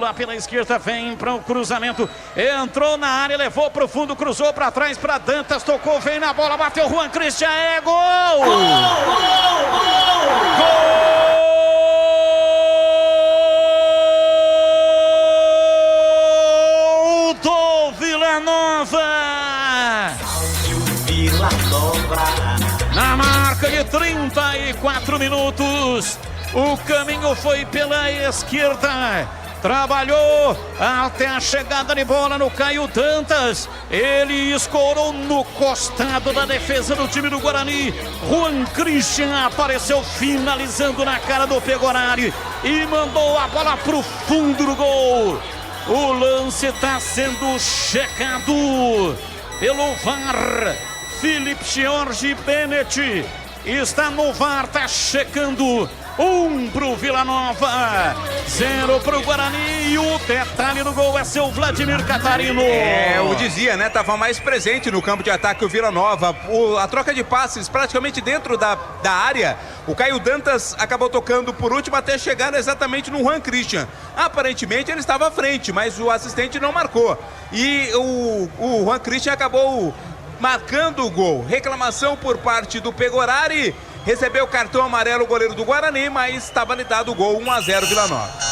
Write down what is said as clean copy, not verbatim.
Lá pela esquerda vem para o cruzamento, entrou na área, levou para o fundo, cruzou para trás para Dantas, tocou, vem na bola, bateu Juan Christian, é gol! Gol do Vila Nova! Na marca de 34 minutos, o caminho foi pela esquerda. Trabalhou até a chegada de bola no Caio Dantas. Ele escorou no costado da defesa do time do Guarani. Juan Christian apareceu finalizando na cara do Pegorari e mandou a bola para o fundo do gol. O lance está sendo checado pelo VAR. Felipe Jorge Bennett está no VAR, está checando. 1 pro Vila Nova, 0 pro Guarani, e o detalhe do gol é seu Vladimir Catarino. Eu dizia, né? Tava mais presente no campo de ataque o Vila Nova. A troca de passes praticamente dentro da área. O Caio Dantas acabou tocando por último até chegar exatamente no Juan Christian. Aparentemente ele estava à frente, mas o assistente não marcou. E o Juan Christian acabou marcando o gol. Reclamação por parte do Pegorari. Recebeu o cartão amarelo o goleiro do Guarani, mas está validado o gol. 1 a 0 Vila Nova.